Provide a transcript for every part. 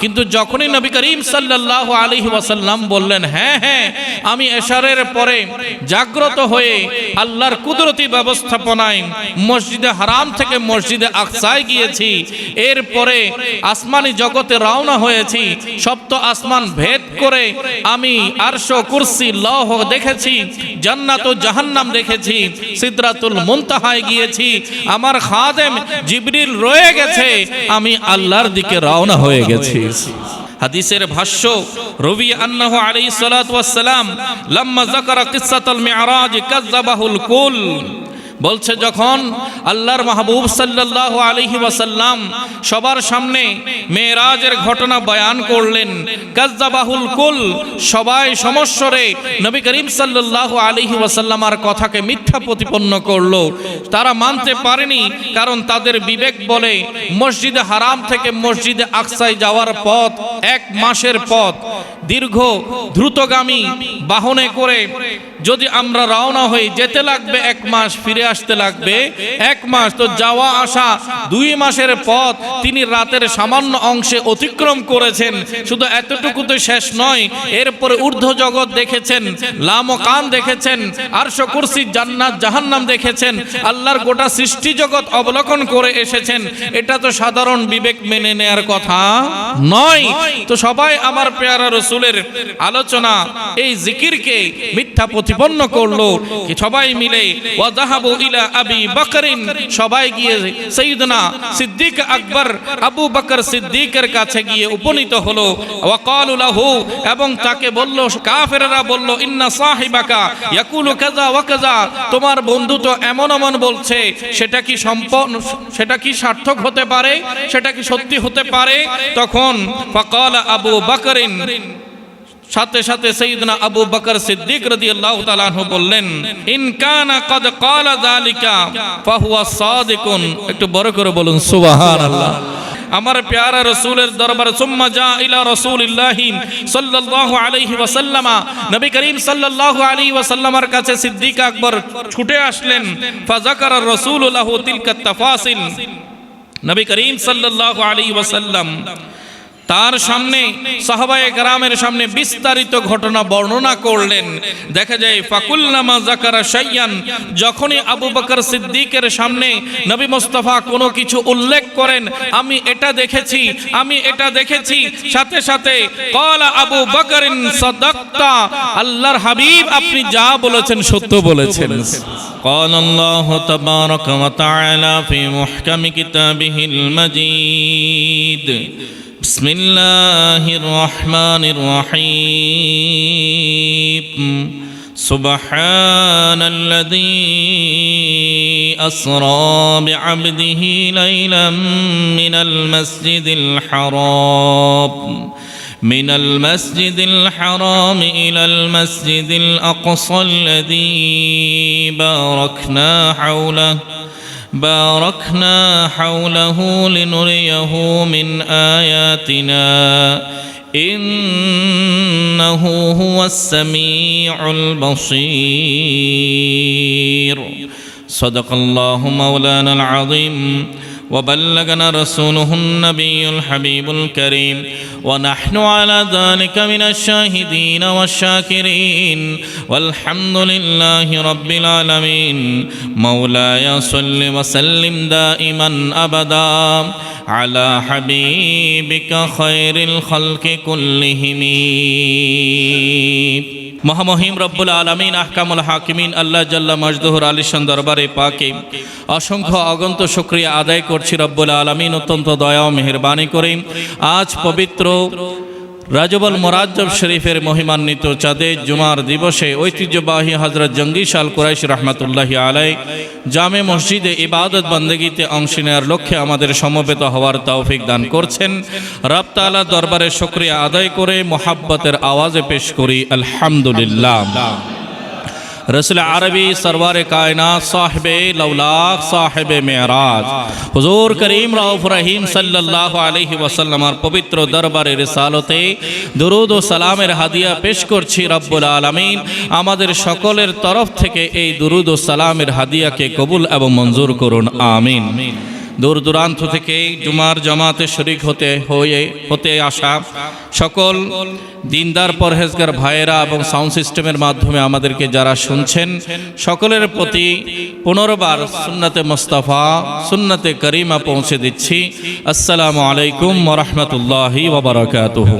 কিন্তু যখনই নবী করিম সাল্লাল্লাহু আলাইহি ওয়াসাল্লাম বললেন হ্যাঁ হ্যাঁ আমি এশারের পরে জাগ্রত হয়ে আল্লাহর কুদরতি ব্যবস্থাপনায় মসজিদে হারাম থেকে মসজিদে আকসায় গিয়েছি, এরপরে আসমানি জগতে রওনা হয়েছি, সপ্ত আসমান ভেদ করে আমি আরশ কুরসি লৌহ দেখেছি, জান্নাত ও জাহান্নাম দেখেছি, সিদরাতুল মুনতাহায় গিয়েছি, আমার খাদেম জিবরিল রয়ে গেছে, আমি আল্লাহর দিকে রওনা হয়ে গেছি। হাদিসের ভাষ্য রবি আন্নাহু আলাইহিস সালাতু ওয়াস সালাম লাম্মা যাকারা কিসসাতুল মিরাজ কাযাবাহুল কুল, বলছে যখন আল্লাহর মাহবুব সাল্লাল্লাহু আলাইহি ওয়াসাল্লাম সবার সামনে মেরাজের ঘটনা বয়ান করলেন, কাযাবাহুল কুল, সবাই সমস্বরে নবী করিম সাল্লাল্লাহু আলাইহি ওয়াসাল্লামের কথাকে মিথ্যা প্রতিপন্ন করলো। তারা মানতে পারেনি, কারণ তাদের বিবেক বলে মসজিদে হারাম থেকে মসজিদে আকসায় যাওয়ার পথ 1 মাসের পথ, দীর্ঘ দ্রুতগামী বাহনে করে যদি আমরা রওনা হই যেতে লাগবে 1 মাস, ফিরে আসতে লাগবে 1 মাস, তো যাওয়া আসা 2 মাসের পথ তিনি রাতের সামান্য অংশে অতিক্রম করেছেন। শুধু এতটুকুতে শেষ নয়, এরপরে ঊর্ধ্ব জগৎ দেখেছেন, লামকান দেখেছেন, আরশ কুরসি জান্নাত জাহান্নাম দেখেছেন, আল্লাহর গোটা সৃষ্টি জগৎ অবলোকন করে এসেছেন। এটা তো সাধারণ বিবেক মেনে নেয়ার কথা নয়। তো সবাই আমার পেয়ারা রাসূলের আলোচনা এই জিকিরকে মিথ্যা প্রতিপন্ন করলো। কি সবাই মিলে ওয়াযাহাবু ইলা আবি বকরিন, সবাই গিয়ে সাইয়্যিদনা সিদ্দিক আকবর আবু বকর সিদ্দিকের কাছে গিয়ে উপনীত হলো। ওয়াকালু লাহু, এবং তাকে বলল, কাফেররা বলল, ইন্না সাহিবাকা ইয়াকুলু কাযা ওয়া কাযা, তোমার বন্ধু তো এমন এমন বলছে, সেটা কি সম্পূর্ণ, সেটা কি সার্থক হতে পারে, সেটা কি সত্যি হতে পারে? তখন ফাকালা আবু বকরিন, সাথে সাথে সাইয়্যিদনা আবু বকর সিদ্দিক রাদিয়াল্লাহু তাআলা আনহু বললেন, ইন কানা ক্বাদ ক্বালা যালিকা ফাহুয়া সাদিকুন। একটু বড় করে বলুন সুবহানাল্লাহ। আমার প্যারা রাসূলের দরবারে সুম্মা জা ইলা রাসূলিল্লাহি সাল্লাল্লাহু আলাইহি ওয়াসাল্লাম, নবী করিম সাল্লাল্লাহু আলাইহি ওয়াসাল্লামের কাছে সিদ্দিক আকবর ছুটে আসলেন। ফাযাকারা রাসূলু লাহু তিলকা তাফাসিল, নবী করিম সাল্লাল্লাহু আলাইহি ওয়াসাল্লাম তার সামনে সাহাবায়ে কেরামের সামনে বিস্তারিত ঘটনা বর্ণনা করলেন। দেখা যায় ফাকুল্লামা যাকারা শাইয়ান, যখনই আবু বকর সিদ্দিকের সামনে নবী মুস্তাফা কোনো কিছু উল্লেখ করেন, আমি এটা দেখেছি, আমি এটা দেখেছি, সাথে সাথে ক্বালা আবু বকরিন সাদাক্তা, আল্লাহর হাবিব আপনি যা বলেছেন সত্য বলেছেন। قال الله تبارك وتعالى في محكم كتابه المجيد بسم الله الرحمن الرحيم سبحان الذي أسرى بعبده ليلا من المسجد الحرام إلى المسجد الأقصى الذي باركنا حوله لنريه من آياتنا إنه هو السميع البصير صدق الله مولانا العظيم وبلغنا رسوله النبي الحبيب الكريم ونحن على ذلك من الشاهدين والشاكرين والحمد لله رب العالمين مولاي صل وسلم دائما أبدا على حبيبك خير الخلق كلهم মহামহিম রব্বুল আলামিন আহকামুল হাকিমিন আল্লাহ জাল্লা মাজদুহুর আলিশান দরবারে পাকে অসংখ্য অগণিত শুকরিয়া আদায় করছি রব্বুল আলামিন অত্যন্ত দয়া ও মেহেরবানি করে আজ পবিত্র রাজবুল মুরাজ্জব শরীফের মহিমান্বিত চাঁদে জুমার দিবসে ঐতিহ্যবাহী হযরত জঙ্গি শাল কুরাইশ রাহমাতুল্লাহি আলাইহি জামে মসজিদে ইবাদত বন্দেগীতে অংশ নেওয়ার লক্ষ্যে আমাদের সমবেত হওয়ার তৌফিক দান করছেন। রব তাআলা দরবারে শুকরিয়া আদায় করে মুহাব্বতের আওয়াজে পেশ করি আলহামদুলিল্লাহ। रसूल अरबी सरवार कायनात साहिबे लौलाक साहिबे मेराज हुजूर करीम रऊफ रहीम सल्लल्लाहु अलैहि वसल्लम पवित्र दरबारे रिसालते दुरूद ও সালামের হাদিয়া পেশ করছি। রব্বুল আলামিন আমাদের সকলের তরফ থেকে এই দুরুদ ও সালামের হাদিয়াকে কবুল এবং মঞ্জুর করুন, আমিন। দূর দূরান্ত থেকে জুমার জামাতে শরীক হতে আসা সকল দিনদার পরহেজগার ভাইয়েরা এবং সাউন্ড সিস্টেমের মাধ্যমে আমাদেরকে যারা শুনছেন সকলের প্রতি পুনর্বার সুন্নতে মুস্তাফা সুন্নতে করিমা পৌঁছে দিচ্ছি। আসসালামু আলাইকুম ওয়া রাহমাতুল্লাহি ওয়া বারাকাতুহু।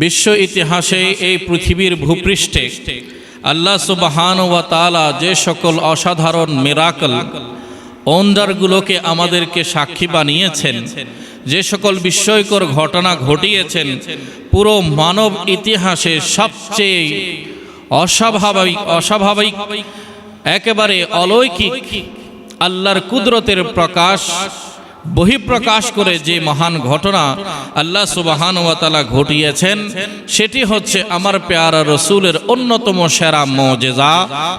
বিশ্ব ইতিহাসে এই পৃথিবীর ভূপৃষ্ঠে আল্লাহ সুবহানাহু ওয়া তাআলা যে সকল অসাধারণ মিরাকল ওন্ডারগুলোকে আমাদেরকে সাক্ষী বানিয়েছেন, যে সকল বিস্ময়কর ঘটনা ঘটিয়েছেন, পুরো মানব ইতিহাসে সবচেয়ে অস্বাভাবিক একেবারে অলৌকিক আল্লাহর কুদরতের প্রকাশ বহিঃপ্রকাশ করে যে মহান ঘটনা আল্লাহ সুবহানাহু ওয়া তাআলা ঘটিয়েছেন, সেটি হচ্ছে আমার পেয়ারা রসুলের অন্যতম সেরা মুজিজা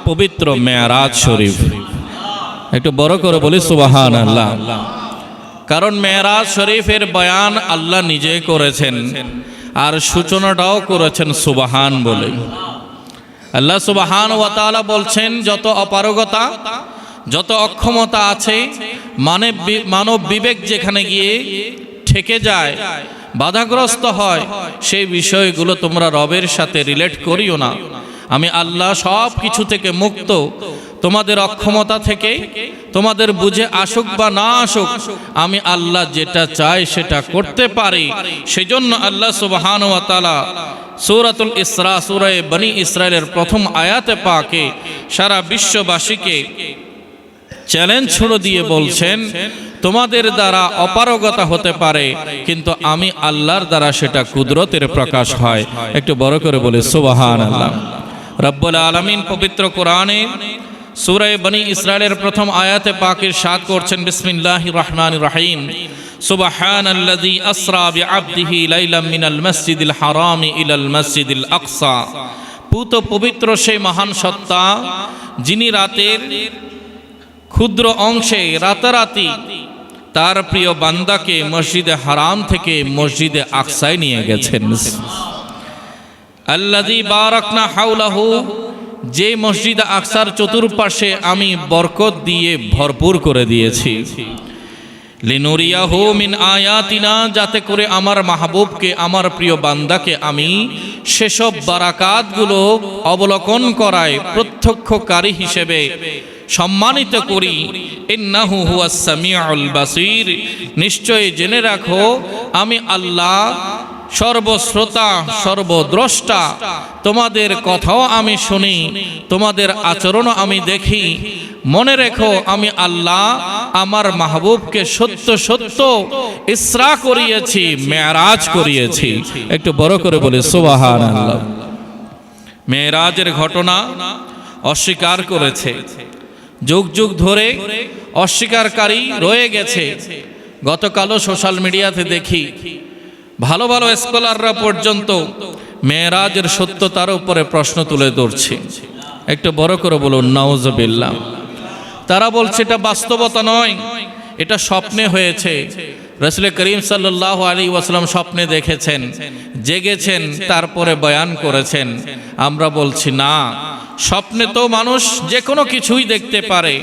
পবিত্র মেরাজ শরীফ। একটু বড় করে বলি সুবহানাল্লাহ। কারণ মেরাজ শরীফের বয়ান আল্লাহ নিজে করেছেন আর সূচনাটাও করেছেন সুবহান বলে। আল্লাহ সুবহানাহু ওয়া তাআলা বলছেন, যত অপারগতা যত অক্ষমতা আছে, মানব বিবেক যেখানে গিয়ে ঠেকে যায়, বাধাগ্রস্ত হয়, সেই বিষয়গুলো তোমরা রবের সাথে রিলেট করিও না। আমি আল্লাহ সব কিছু থেকে মুক্ত। তোমাদের অক্ষমতা থেকে, তোমাদের বুঝে আসুক বা না আসুক, আমি আল্লাহ যেটা চাই সেটা করতে পারি। সেজন্য আল্লাহ সুবহানাহু ওয়া তাআলা সূরাতুল ইসরা সূরা বনি ইসরাইলের প্রথম আয়াতে পাকে সারা বিশ্ববাসীকে চ্যালেঞ্জ ছুড়ে দিয়ে বলছেন, তোমাদের দ্বারা অপারগতা হতে পারে, কিন্তু আমি আল্লাহর দ্বারা সেটা কুদরতের প্রকাশ হয়। একটু বড় করে বলে সুবহানাল্লাহ। রব্বুল আলামিন পবিত্র কোরআনে সূরা বনি ইসরাইলের প্রথম আয়াতে পাকে ইরশাদ করছেন, বিসমিল্লাহির রহমানির রহিম, সুবহানাল্লাযী আসরা বিআবদিহি লাইলাম মিনাল মাসজিদিল হারামি ইলাল মাসজিদিল আকসা। পুত পবিত্র সেই মহান সত্তা যিনি রাতের ক্ষুদ্র অংশে রাতারাতি তার প্রিয় বান্দাকে মসজিদে হারাম থেকে মসজিদে আকসায় নিয়ে গেছেন। আল্লাযী বারাকনা হাওলাহু, যে মসজিদ আকসার চতুর্পাশে আমি বরকত দিয়ে ভরপুর করে দিয়েছি। লিনুরিয়াহু মিন আয়াতিনা, যাতে করে আমার মাহবুবকে, আমার প্রিয় বান্দাকে আমি সেসব বারাকাতগুলো অবলোকন করায় প্রত্যক্ষকারী হিসেবে সম্মানিত করি। ইন্নাহু হুয়াস সামিউল বাসীর, নিশ্চয় জেনে রাখো আমি আল্লাহ সর্বশ্রোতা সর্বদ্রষ্টা। তোমাদের কথাও আমি শুনি, তোমাদের আচরণও আমি দেখি। মনে রেখো আমি আল্লাহ আমার মাহবুবকে সত্য সত্য ইসরা করিয়েছি, মেরাজ করিয়েছি। একটু বড় করে বলি সুবহানাল্লাহ। মেরাজের ঘটনা অস্বীকার করেছে, যুগ যুগ ধরে অস্বীকারী রয়ে গেছে। গতকালও সোশ্যাল মিডিয়াতে দেখি ভালো ভালো স্কলাররা পর্যন্ত মেরাজের সত্যতার উপরে প্রশ্ন তুলে ধরছে। একটু বড় করে বলুন নাউজুবিল্লাহ। তারা বলছে এটা বাস্তবতা নয়, এটা স্বপ্নে হয়েছে। রাসূল করিম সাল্লাল্লাহু আলাইহি ওয়াসাল্লাম স্বপ্নে দেখেছেন, জেগেছেন, তারপরে বয়ান করেছেন। আমরা বলছি না, স্বপ্নে তো মানুষ যে কোনো কিছুই দেখতে পারে।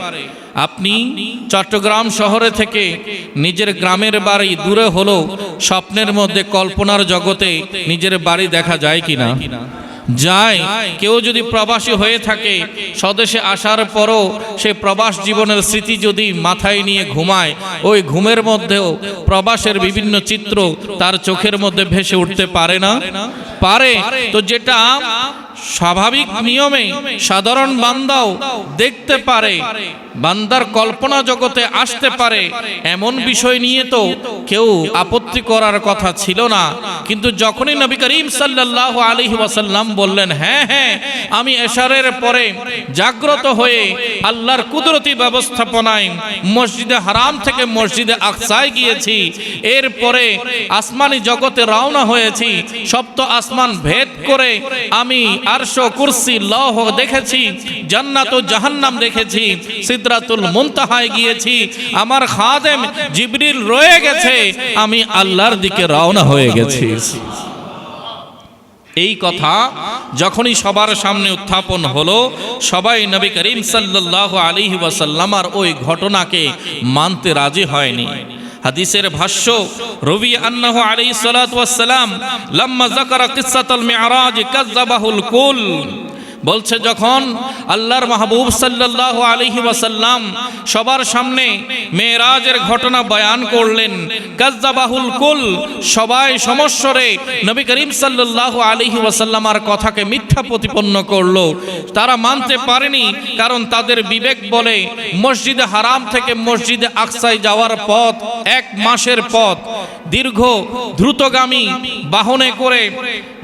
আপনি চট্টগ্রাম শহরে থেকে নিজের গ্রামের বাড়ি দূরে হলেও স্বপ্নের মধ্যে কল্পনার জগতে নিজের বাড়ি দেখা যায় কিনা? যায়। কেউ যদি প্রবাসী হয়ে থাকে, স্বদেশে আসার পরও সে প্রবাস জীবনের স্মৃতি যদি মাথায় নিয়ে ঘুমায়, ওই ঘুমের মধ্যেও প্রবাসের বিভিন্ন চিত্র তার চোখের মধ্যে ভেসে উঠতে পারে না? পারে। তো যেটা স্বাভাবিক নিয়মে সাধারণ বান্দাও দেখতে পারে, বান্দার কল্পনা জগতে আসতে পারে, এমন বিষয় নিয়ে তো কেউ আপত্তি করার কথা ছিল না। কিন্তু যখনই নবী করিম সাল্লাল্লাহু আলাইহি ওয়াসাল্লাম বললেন, হ্যাঁ হ্যাঁ আমি এশারের পরে জাগ্রত হয়ে আল্লাহর কুদরতি ব্যবস্থাপনায় মসজিদে হারাম থেকে মসজিদে আকসায় গিয়েছি, এরপরে আসমানি জগতে রওনা হয়েছি, সপ্ত আসমান ভেদ করে আমি আরশ কুরসি লৌহ দেখেছি, জান্নাত ও জাহান্নাম দেখেছি, সিদরাতুল মুনতাহায় গিয়েছি, আমার খাদেম জিবরিল রয়ে গেছে, আমি আল্লাহর দিকে রওনা হয়ে গেছি। এই কথা যখনই সবার সামনে উত্থাপন হলো, সবাই নবী করিম সাল্লাল্লাহু আলাইহি ওয়াসাল্লাম আর ওই ঘটনাকে মানতে রাজি হয়নি। হাদিসের ভাষ্য, রবি আন্নাহু আলাইহিস সালাতু ওয়াস সালাম লাম্মা যাকারা কিসসাতুল মি'রাজ কাযাবাহুল কুল। বলছে যখন আল্লাহর মাহবুব সাল্লাল্লাহু আলাইহি ওয়াসাল্লাম সবার সামনে মেরাজের ঘটনা বয়ান করলেন, কাযাবাহুল কুল, সবাই সমস্বরে নবী করিম সাল্লাল্লাহু আলাইহি ওয়াসাল্লামের কথাকে মিথ্যা প্রতিপন্ন করলো। তারা মানতে পারেনি, কারণ তাদের বিবেক বলে মসজিদে হারাম থেকে মসজিদে আকসায় যাওয়ার পথ 1 মাসের পথ, দীর্ঘ দ্রুতগামী বাহনে করে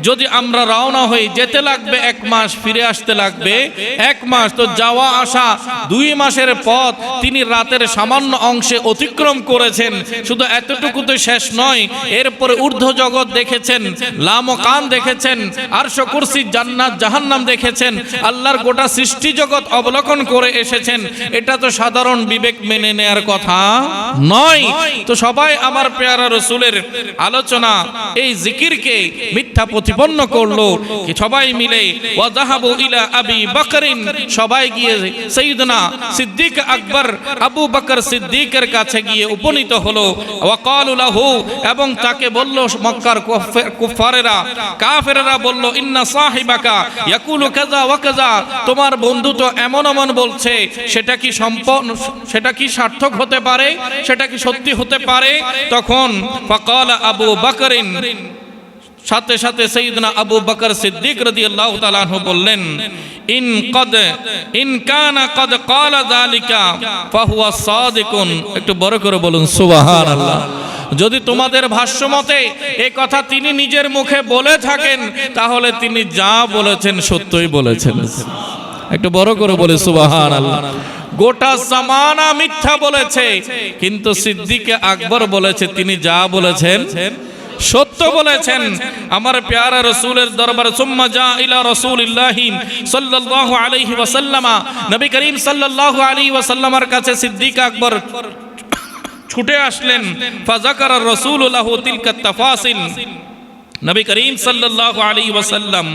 যদি আমরা রওনা হই, যেতে লাগবে 1 মাস, ফিরে আসতে লাগবে 1 মাস, তো যাওয়া আসা 2 মাসের পথ তিনি রাতের সামান্য অংশে অতিক্রম করেছেন। শুধু এতটুকুতে শেষ নয়, এরপরে ঊর্ধ্ব জগৎ দেখেছেন, লামকান দেখেছেন, আরশ কুরসি, জান্নাত জাহান্নাম দেখেছেন, আল্লাহর গোটা সৃষ্টি জগৎ অবলোকন করে এসেছেন। এটা তো সাধারণ বিবেক মেনে নেয়ার কথা নয়। তো সবাই আমার পেয়ারা রাসূলের আলোচনা, এই জিকিরকে মিথ্যা প্রতিপন্ন করলো। সবাই মিলে ওয়াযাহাবু ইলা আবি বকরিন, সবাই গিয়ে সাইয়্যিদনা সিদ্দিক আকবর আবু বকর সিদ্দিকের কাছে গিয়ে উপনীত হলো। ওয়াকালু লাহু, এবং তাকে বলল, মক্কার কুফারেরা কাফেররা বলল, ইন্না সাহিবাকা ইয়াকুলু কাযা ওয়া কাযা, তোমার বন্ধু তো এমন এমন বলছে, সেটা কি সম্পূর্ণ, সেটা কি সার্থক হতে পারে, সেটা কি সত্যি হতে পারে? তখন ফাকালা আবু বকরিন, সাথে সাথে সাইয়্যিদনা আবু বকর সিদ্দিক রাদিয়াল্লাহু তাআলা আনহু বললেন, ইন কানা ক্বাদ ক্বালা যালিকা ফাহুয়া সাদিকুন। একটু বড় করে বলুন সুবহানাল্লাহ। যদি তোমাদের ভাষ্যমতে এই কথা তিনি নিজের মুখে বলে থাকেন, তাহলে তিনি যা বলেছেন সত্যই বলেছেন। একটু বড় করে বলে সুবহানাল্লাহ। গোটা জামানা মিথ্যা বলেছে, কিন্তু সিদ্দিক আকবর বলেছে তিনি যা বলেছেন সত্য বলেছেন। আমার প্যারা রাসূলের দরবারে সুম্মা জা ইলা রাসূলিল্লাহি সাল্লাল্লাহু আলাইহি ওয়াসাল্লাম, নবী করিম সাল্লাল্লাহু আলাইহি ওয়াসাল্লামের কাছে সিদ্দিক আকবর ছুটে আসলেন। ফাযাকারা রাসূলু লাহু তিলকা তাফাসিল, নবী করিম সাল্লাল্লাহু আলাইহি ওয়াসাল্লাম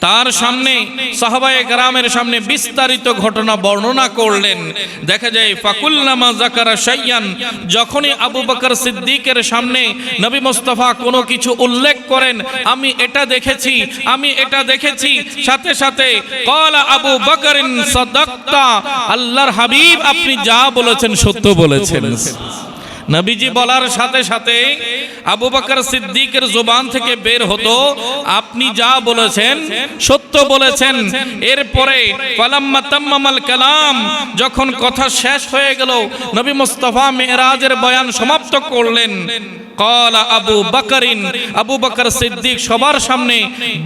তার সামনে, সাহাবায়ে কেরামের সামনে বিস্তারিত ঘটনা বর্ণনা করলেন। দেখা যায় ফাকুল্লামা যাকারা শাইয়ান, যখনই আবু বকর সিদ্দিকের সামনে নবী মুস্তাফা কোনো কিছু উল্লেখ করেন, আমি এটা দেখেছি, আমি এটা দেখেছি, সাথে সাথে ক্বালা আবু বকরিন সাদাক্তা, আল্লাহর হাবিব আপনি যা বলেছেন সত্য বলেছেন। নবীজি বলার সাথে সাথে আবু বকর সিদ্দিকের জবান থেকে বের হতো, আপনি যা বলেছেন সত্য বলেছেন। এরপরে ফালাম্মা তাম্মামাল কালাম, যখন কথা শেষ হয়ে গেল, নবী মুস্তাফা মেরাজের বয়ান সমাপ্ত করলেন। ক্বালা আবু বকরিন, আবু বকর সিদ্দিক সবার সামনে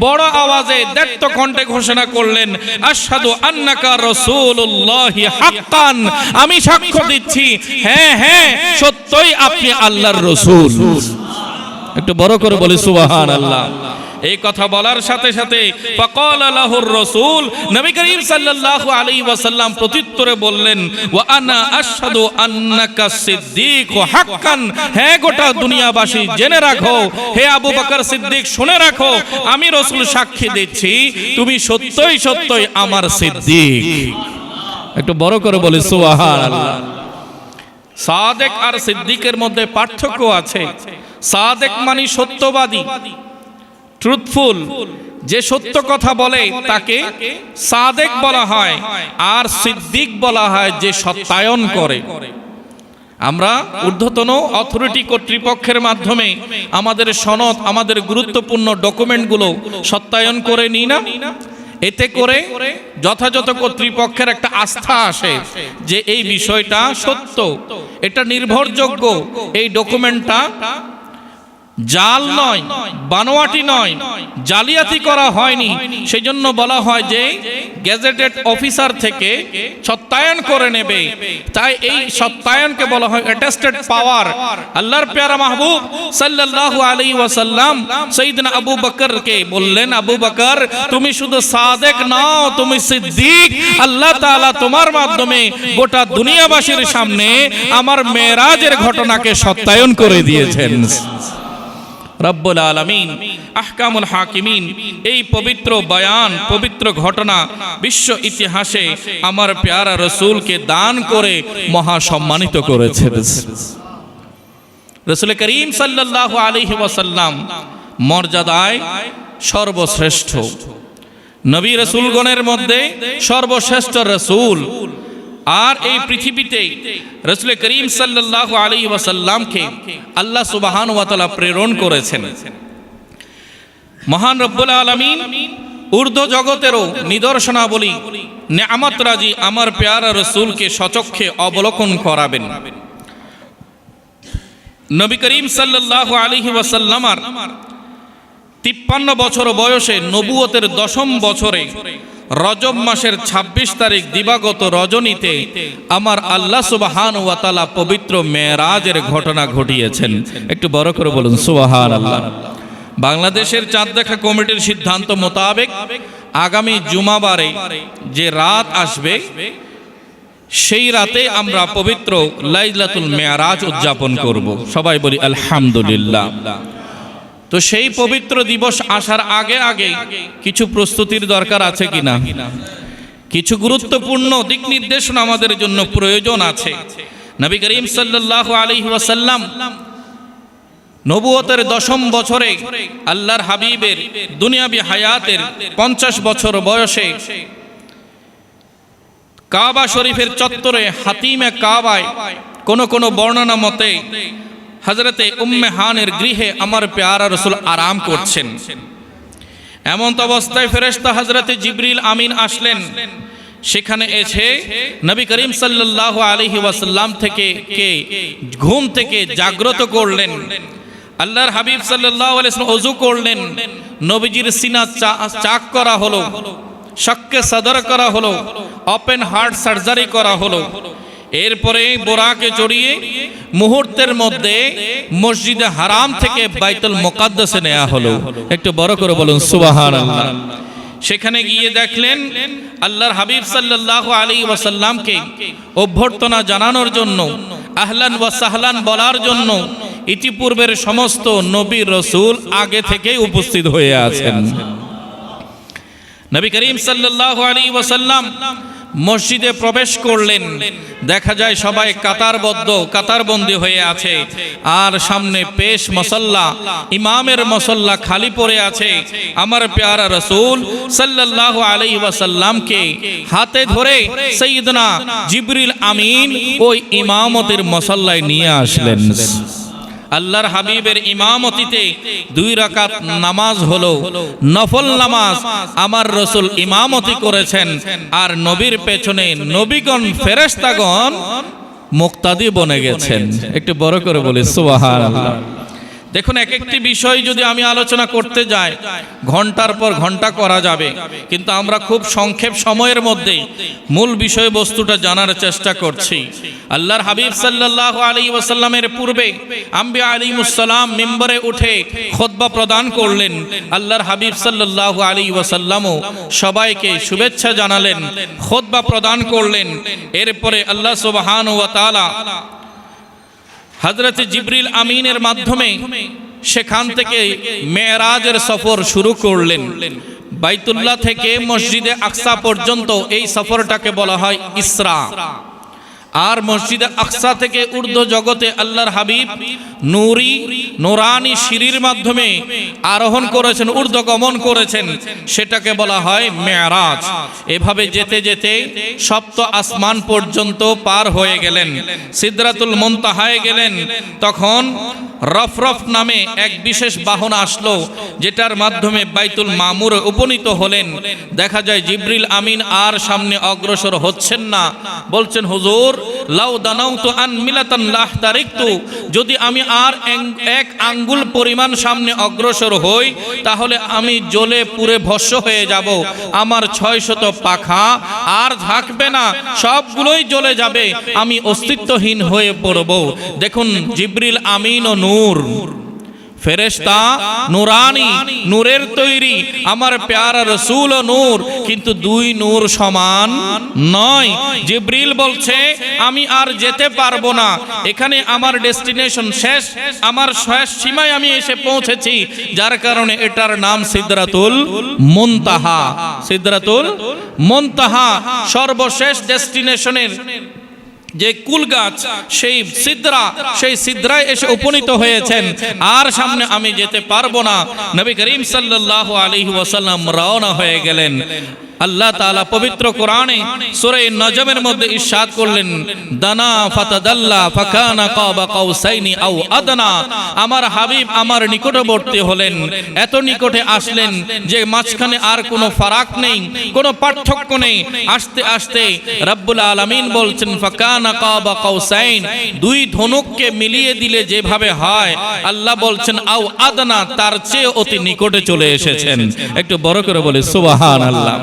বড় আওয়াজে দ্ব্যর্থ কণ্ঠে ঘোষণা করলেন, আশহাদু আন্নাকা রাসূলুল্লাহি হাক্কান, আমি সাক্ষ্য দিচ্ছি, হ্যাঁ হ্যাঁ সত্যই আপনি আল্লাহর রাসূল। একটু বড় করে বলি সুবহানাল্লাহ। এই কথা বলার সাথে সাথে ফাকালা লাহুর রাসূল, নবী করিম সাল্লাল্লাহু আলাইহি ওয়াসাল্লাম প্রত্যুত্তরে বললেন, ওয়া আনা আশহাদু আন্নাকা সিদ্দিক হাক্কান, হ্যাঁ গোটা দুনিয়াবাসী জেনে রাখো, হে আবু বকর সিদ্দিক শুনে রাখো, আমি রাসূল সাক্ষী দিচ্ছি তুমি সত্যই সত্যই আমার সিদ্দিক। একটু বড় করে বলি সুবহানাল্লাহ। সাদেক আর সিদ্দিকের মধ্যে পার্থক্য আছে। সাদেক মানে সত্যবাদী, ট্রুথফুল, যে সত্য কথা বলে তাকে সাদেক বলা হয়, আর সিদ্দিক বলা হয় যে সত্যায়ন করে। আমরা ঊর্ধ্বতন অথরিটি কর্তৃপক্ষের মাধ্যমে আমাদের সনদ, আমাদের গুরুত্বপূর্ণ ডকুমেন্টগুলো সত্যায়ন করে নিই না, এতে করে যথাযথ কর্তৃপক্ষের একটা আস্থা আসে যে এই বিষয়টা সত্য, এটা নির্ভরযোগ্য, এই ডকুমেন্টটা জাল নয়, বানোয়াটি নয়, জালিয়াতি করা হয়নি। সেই জন্য বলা হয় যে গেজেটেড অফিসার থেকে সত্যায়ন করে নেবে। তাই এই সত্যায়নকে বলা হয় অ্যাটেস্টেড পাওয়ার। আল্লাহর প্যারা মাহবুব সাল্লাল্লাহু আলাইহি ওয়াসাল্লাম সাইয়্যিদনা আবু বকরকে বললেন, আবু বকর তুমি শুধু সাদেক নাও, তুমি সিদ্দিক। আল্লাহ তাআলা তোমার মাধ্যমে গোটা দুনিয়াবাসীর সামনে আমার মেরাজের ঘটনাকে সত্যায়ন করে দিয়েছেন। রব্বুল আলামিন আহকামুল হাকিমিন এই পবিত্র বয়ান, পবিত্র ঘটনা বিশ্ব ইতিহাসে আমার প্যারা রসুলকে দান করে মহা সম্মানিত করেছেন। রসুল করিম সাল্লাল্লাহু আলাইহি ওয়াসাল্লাম মর্যাদায় সর্বশ্রেষ্ঠ নবী রসুলগণের মধ্যে সর্বশ্রেষ্ঠ রসুল। আর এই পৃথিবীতে রসুল করিম সাল্লাল্লাহু আলাইহি ওয়াসাল্লামকে আল্লাহ সুবহানাহু ওয়া তাআলা প্রেরণ করেছেন। মহান রব্বুল আলামিন ঊর্ধ্ব জগতেরও নিদর্শনাবলী নেয়ামত রাজি আমার প্যারা রসুলকে সচক্ষে অবলোকন করাবেন। নবী করিম সাল্লাল্লাহু আলাইহি ওয়াসাল্লামার 53 বছর বয়সে নবুয়তের 10ম বছরে রজব মাসের 26 তারিখ দিবাগত রজনীতে আমার আল্লাহ সুবহানাহু ওয়া তাআলা পবিত্র মেরাজের ঘটনা ঘটিয়েছেন। একটু বড় করে বলুন সুবহানাল্লাহ। বাংলাদেশের চাঁদ দেখা কমিটির সিদ্ধান্ত মোতাবেক আগামী জুমাবারে যে রাত আসবে সেই রাতে আমরা পবিত্র লাইলাতুল মেরাজ উদযাপন করব। সবাই বলি আলহামদুলিল্লাহ। তো সেই পবিত্র দিবস আসার আগে আগে কিছু প্রস্তুতির দরকার আছে কিনা? কিছু গুরুত্বপূর্ণ দিক নির্দেশনা আমাদের জন্য প্রয়োজন আছে। নবী করিম সাল্লাল্লাহু আলাইহি ওয়াসাল্লাম নবুয়তের 10ম বছরে আল্লাহর হাবিবের দুনিয়াবি হায়াতের 50 বছর বয়সে কাবা শরীফের চত্বরে হাতিমে কাবায় কোন কোন বর্ণনা মতে হযরতে উম্মে হানের গৃহে আমার প্যারা রাসূল আরাম করছেন। এমন অবস্থায় ফেরেশতা হযরতে জিবরিল আমিন আসলেন। সেখানে এসে নবী করিম সাল্লাল্লাহু আলাইহি ওয়াসাল্লাম থেকে ঘুম থেকে জাগ্রত করলেন। আল্লাহর হাবিব সাল্লাল্লাহু আলাইহি ওয়াসাল্লাম ওযু করলেন। নবীজির সিনা চাক করা হলো, শক্কে সদর করা হলো, ওপেন হার্ট সার্জারি করা হলো। এরপরে বোরাকে চড়িয়ে মুহূর্তের মধ্যে মসজিদে হারাম থেকে বাইতুল মুকাদ্দাসে নেওয়া হলো। একটু বড় করে বলুন সুবহানাল্লাহ। সেখানে গিয়ে দেখলেন আল্লাহর হাবিব সাল্লাল্লাহু আলাইহি ওয়াসাল্লামকে অভ্যর্থনা জানানোর জন্য, আহলান ওয়া সাহলান বলার জন্য ইতিপূর্বের সমস্ত নবী রাসূল আগে থেকেই উপস্থিত হয়ে আছেন। নবী করিম সাল্লাল্লাহু আলাইহি ওয়াসাল্লাম মসজিদে প্রবেশ করলেন। দেখা যায় সবাই কাতারবন্দি হয়ে আছে। আর সামনে পেশ মুসাল্লা, ইমামের মুসাল্লা খালি পড়ে আছে। আমার প্যারা রাসূল সাল্লাল্লাহু আলাইহি ওয়াসাল্লামকে হাতে ধরে সাইয়্যিদনা জিবরিল আমিন ওই ইমামতের মুসাল্লায় নিয়ে আসলেন। আল্লাহর হাবিবের ইমামতিতে 2 রাকাত নামাজ হলো, নফল নামাজ আমার রাসূল ইমামতি করেছেন। আর নবীর পেছনে নবীগণ ফেরেশতাগণ মুক্তাদি বনে গেছেন। একটু বড় করে বলি সুবহানাল্লাহ। দেখুন, এক একটি বিষয় যদি আমি আলোচনা করতে যাই ঘন্টার পর ঘন্টা করা যাবে, কিন্তু আমরা খুব সংক্ষেপ সময়ের মধ্যে মূল বিষয়বস্তুটা জানার চেষ্টা করছি। আল্লাহর হাবিব সাল্লাল্লাহু আলাইহি ওয়াসাল্লামের পূর্বে আম্বিয়া আলাইহিমুস সালাম মিম্বরে উঠে খুতবা প্রদান করলেন। আল্লাহর হাবিব সাল্লাল্লাহু আলাইহি ওয়াসাল্লামও সবাইকে শুভেচ্ছা জানালেন, খুতবা প্রদান করলেন। এরপরে আল্লাহ সুবহানাহু ওয়া তাআলা হযরত জিবরিল আমিনের মাধ্যমে সেখান থেকে মেরাজের সফর শুরু করলেন। বাইতুল্লাহ থেকে মসজিদে আকসা পর্যন্ত এই সফরটাকে বলা হয় ইসরা। আর মসজিদে আকসা থেকে ঊর্ধ্ব জগতে আল্লাহর হাবিব নুরানি সিঁড়ির মাধ্যমে আরোহণ করেছেন, ঊর্ধ্বগমন করেছেন, সেটাকে বলা হয় মেরাজ। এভাবে যেতে যেতে সপ্ত আসমান পর্যন্ত পার হয়ে গেলেন, সিদরাতুল মুনতাহায় গেলেন। তখন রফরফ নামে এক বিশেষ বাহন আসলো, যেটার মাধ্যমে বাইতুল মামুরে উপনীত হলেন। দেখা যায় জিবরিল আমিন আর সামনে অগ্রসর হচ্ছেন না, বলছেন হুজুর লাউ দানাউতু আন মিলাতান লাহতারিকতু, যদি আমি আর এক আঙ্গুল পরিমাণ সামনে অগ্রসর হই তাহলে আমি জ্বলে পুড়ে ভস্ম হয়ে যাব। আমার 600 পাখা আর থাকবে না, সবগুলোই জ্বলে যাবে, আমি অস্তিত্বহীন হয়ে পড়ব। দেখুন, জিবরিল আমিন ও নূর, ফেরেশতা নুরানি, নূরের তৈরি। আমার প্যারা রাসূল ও নূর, কিন্তু 2 নূর সমান নয়। জিবরিল বলছে আমি আর যেতে পারবো না, এখানে আমার ডেস্টিনেশন শেষ, আমার শেষ সীমায় আমি এসে পৌঁছেছি, যার কারণে এটার নাম সিদরাতুল মুনতাহা। সিদরাতুল মুনতাহা সর্বশেষ ডেস্টিনেশনের যে কুল গাছ, সেই সিদরায় এসে উপনীত হয়েছেন, আর সামনে আমি যেতে পারবো না। নবী করিম সাল্লাল্লাহু আলাইহি ওয়াসাল্লাম রওনা হয়ে গেলেন। আল্লাহ তাআলা পবিত্র কোরআনে সূরা নজমের মধ্যে ইরশাদ করলেন, দানা ফাতাদাল্লা ফাকানা কাবা কাউসাইনি আও আদনা। আমার হাবিব আমার নিকটবর্তী হলেন, এত নিকটে আসলেন যে মাঝখানে আর কোনো ফারাক নেই, কোনো পার্থক্য নেই। আস্তে আস্তে রব্বুল আলামিন বলছেন, ফাকানা কাবা কাউসাইন, দুই ধনুককে মিলিয়ে দিলে যেভাবে হয়, আল্লাহ বলছেন আও আদনা, তার চেয়ে অতি নিকটে চলে এসেছেন। একটু বড় করে বলে সুবহানাল্লাহ।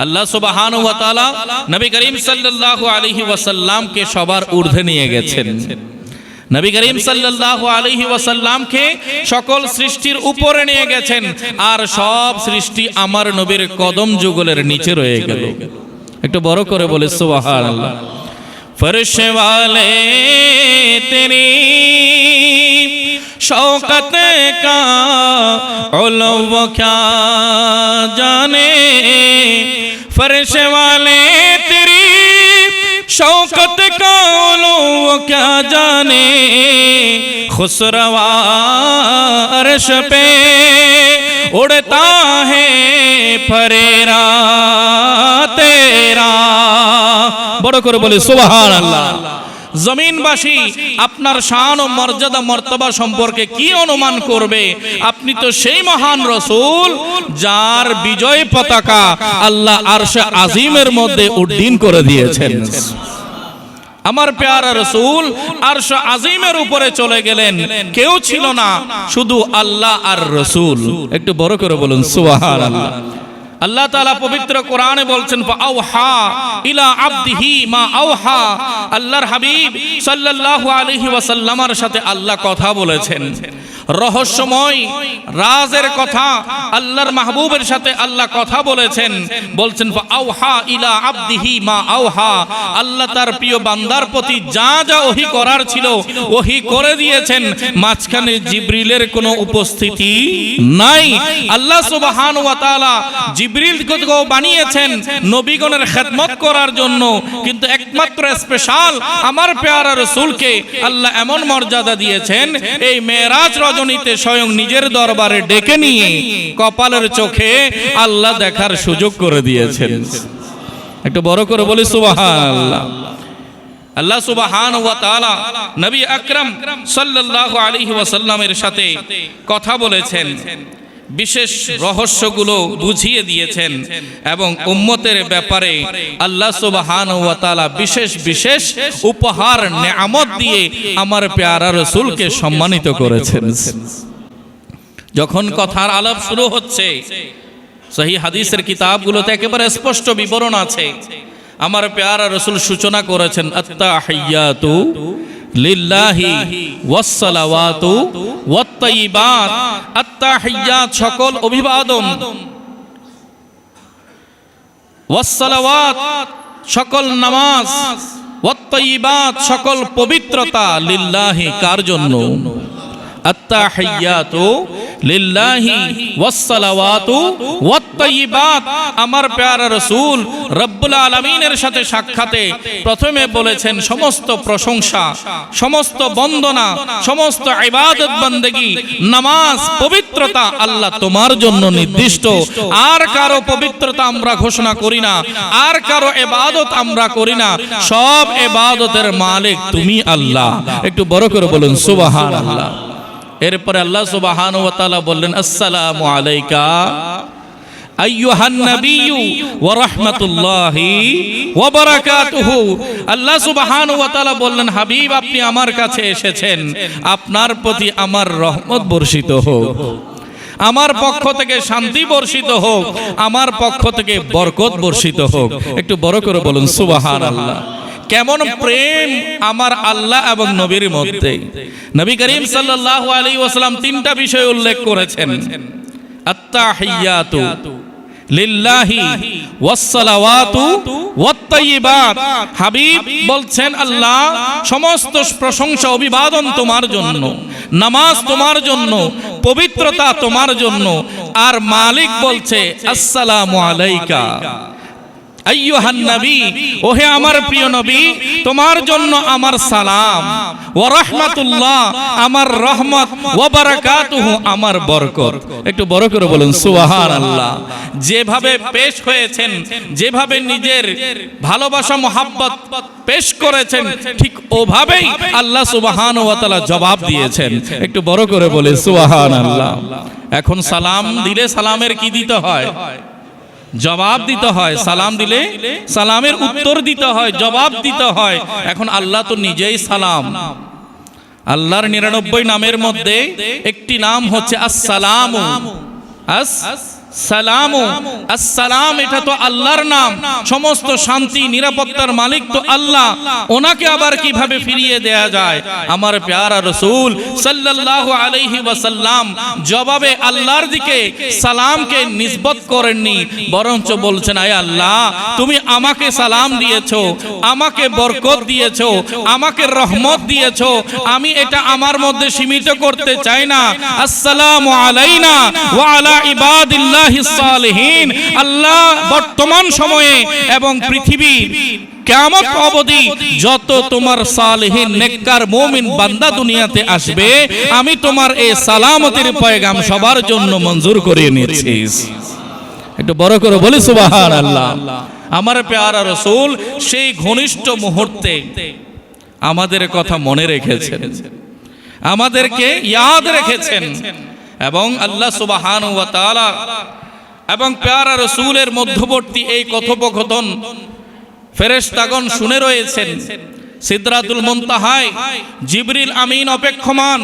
আল্লাহ সুবহানাহু ওয়া তাআলা নবী করিম সাল্লাল্লাহু আলাইহি ওয়াসাল্লামকে সবার ঊর্ধ্বে নিয়ে গেছেন। নবী করিম সাল্লাল্লাহু আলাইহি ওয়াসাল্লামকে সকল সৃষ্টির উপরে নিয়ে গেছেন, আর সব সৃষ্টি আমার নবীর কদম যুগলের নিচে রয়ে গেল। একটু বড় করে বলে সুবহানাল্লাহ। फर्श वाले तेरी शौकत का उलवा क्या जाने, फर्श वाले तेरी शौकत का उलवा क्या जाने, खुसरवा अर्श पे उड़ता है फरेरा तेरा। বড় করে বলে সুবহানাল্লাহ। জমিনবাসী আপনার শান ও মর্যাদা মর্তবা সম্পর্কে কি অনুমান করবে? আপনি তো সেই মহান রাসূল যার বিজয় পতাকা আল্লাহ আরশে আজিমের মধ্যে উড্ডীন করে দিয়েছেন। আমার প্যারা রাসূল আরশ আজিমের উপরে চলে গেলেন, কেউ ছিল না, শুধু আল্লাহ আর রাসূল। একটু বড় করে বলুন সুবহানাল্লাহ। আল্লাহ তাআলা পবিত্র কোরআনে বলছেন, ফাআওহা ইলা আবদিহি মা আওহা। আল্লাহর হাবিব সাল্লাল্লাহু আলাইহি ওয়াসাল্লামের সাথে আল্লাহ কথা বলেছেন, রহস্যময় রাজের কথা আল্লাহর মাহবুবের সাথে আল্লাহ কথা বলেছেন। বলছেন ফাআওহা ইলা আবদিহি মা আওহা। আল্লাহ তার প্রিয় বান্দার প্রতি যা যা ওহী করার ছিল ওহী করে দিয়েছেন, মাঝখানে জিবরিলের কোনো উপস্থিতি নাই। আল্লাহ সুবহানাহু ওয়া তাআলা জিবরিলকে বানিয়েছেন নবীগণের খেদমত করার জন্য, কিন্তু একমাত্র স্পেশাল আমার প্যারা রাসূলকে আল্লাহ এমন মর্যাদা দিয়েছেন, এই মেরাজ রজনীতে স্বয়ং নিজের দরবারে ডেকে নিয়ে কপালের চোখে আল্লাহ দেখার সুযোগ করে দিয়েছেন। একটু বড় করে বলি সুবহানাল্লাহ। আল্লাহ সুবহানাহু ওয়া তাআলা নবী আকরাম সাল্লাল্লাহু আলাইহি ওয়াসাল্লামের সাথে কথা বলেছেন, বিশেষ রহস্যগুলো বুঝিয়ে দিয়েছেন, এবং উম্মতের ব্যাপারে আল্লাহ সুবহানাহু ওয়া তাআলা বিশেষ বিশেষ উপহার নেয়ামত দিয়ে আমার প্যারা রাসূলকে সম্মানিত করেছেন। যখন কথার আলাপ শুরু হচ্ছে, সহিহ হাদিসের কিতাবগুলোতে একেবারে স্পষ্ট বিবরণ আছে। আমার প্যারা রাসূল সূচনা করেছেন, আত্তাহিয়াতু লিল্লাহি ওয়াসসালাওয়াতু ওয়াত-তাইয়িবাত। আত্তাহিয়াত সকল অভিবাদন, ওয়াসসালাওয়াত সকল নামাজ, ওয়াত-তাইয়িবাত সকল পবিত্রতা, লিল্লাহি কার জন্য? আত্তাহিয়াতু লিল্লাহি ওয়াসসালাওয়াতু ওয়াত-তাইয়িবাত। আমার প্যারা রাসূল রব্বুল আলামিনের সাথে সাক্ষাতে প্রথমে বলেছেন, সমস্ত প্রশংসা, সমস্ত বন্দনা, সমস্ত ইবাদত বন্দেগী, নামাজ, পবিত্রতা আল্লাহ তোমার জন্য নির্দিষ্ট। আর কারো পবিত্রতা আমরা ঘোষণা করি না, আর কারো ইবাদত আমরা করি না, সব ইবাদতের মালিক তুমি আল্লাহ। একটু বড় করে বলুন সুবহানাল্লাহ। এরপরে আল্লাহ সুবহানাহু ওয়া তাআলা বললেন, আসসালামু আলাইকা আইয়ুহান নাবিয়্যু ওয়া রাহমাতুল্লাহি ওয়া বারাকাতুহু। আল্লাহ সুবহানাহু ওয়া তাআলা বললেন, হাবিব আপনি আমার কাছে এসেছেন, আপনার প্রতি আমার রহমত বর্ষিত হোক, আমার পক্ষ থেকে শান্তি বর্ষিত হোক, আমার পক্ষ থেকে বরকত বর্ষিত হোক। একটু বড় করে বলুন সুবহানাল্লাহ। কেমন প্রেম আমার আল্লাহ এবং নবীর মধ্যে। নবী করিম সাল্লাল্লাহু আলাইহি ওয়াসাল্লাম তিনটা বিষয় উল্লেখ করেছেন, আত্তাহিয়াতু লিল্লাহি ওয়াসসালাওয়াতু ওয়াত-তাইয়িবাত। হাবিব বলছেন আল্লাহ সমস্ত প্রশংসা অভিবাদন তোমার জন্য, নামাজ তোমার জন্য, পবিত্রতা তোমার জন্য। আর মালিক বলছে আসসালামু আলাইকা আইয়ুহান নবী, ওহে আমার প্রিয় নবী, তোমার জন্য আমার সালাম, ওয়া রাহমাতুল্লাহ আমার রহমত, ওয়া বারাকাতুহু আমার বরকত। একটু বড় করে বলুন সুবহানাল্লাহ। যেভাবে পেশ হয়েছেন, যেভাবে নিজের ভালোবাসা মোহাব্বত পেশ করেছেন, ঠিক ওভাবেই আল্লাহ সুবহানাহু ওয়া তাআলা জবাব দিয়েছেন। একটু বড় করে বলে সুবহানাল্লাহ। এখন সালাম দিলে সালামের কি দিতে হয়? জবাব দিতে হয়। সালাম দিলে সালামের উত্তর দিতে হয়, জবাব দিতে হয়। এখন আল্লাহ তো নিজেই সালাম। আল্লাহর 99 নামের মধ্যে একটি নাম হচ্ছে আসসালামু। সালামু আসসালাম, এটা তো আল্লাহর নাম। সমস্ত শান্তি নিরাপত্তার মালিক তো আল্লাহ, ওনাকে আবার কিভাবে ফিরিয়ে দেয়া যায়? আমার প্যারা রাসূল সাল্লাল্লাহু আলাইহি ওয়াসাল্লাম জবাবে আল্লাহর দিকে সালামকে নিসবত করেননি, বরঞ্চ বলছেন আয় আল্লাহ, তুমি আমাকে সালাম দিয়েছো, আমাকে বরকত দিয়েছো, আমাকে রহমত দিয়েছো, আমি এটা আমার মধ্যে সীমিত করতে চাই না। আসসালামু আলাইনা ওয়া আলা ইবাদিল্লাহ সালিহিন। আল্লাহ বর্তমান সময়ে এবং পৃথিবী কিয়ামত অবধি যত তোমার সালেহিন নেককার মুমিন বান্দা দুনিয়াতে আসবে, আমি তোমার এই সালামতের পয়গাম সবার জন্য মঞ্জুর করে নিয়েছি। একটু বড় করে বলি সুবহানাল্লাহ। আমার প্যারা রাসূল সেই ঘনিষ্ঠ মুহূর্তে আমাদের কথা মনে রেখেছেন, আমাদেরকে ইয়াদ রেখেছেন, এবং আল্লাহ সুবহানাহু ওয়া তাআলা এবং প্যারা রাসূলের মধ্যবর্তী এই কথোপকথন ফেরেশতাগণ শুনে রয়েছেন। সিদরাতুল মুনতাহায় জিবরিল আমিন অপেক্ষমান।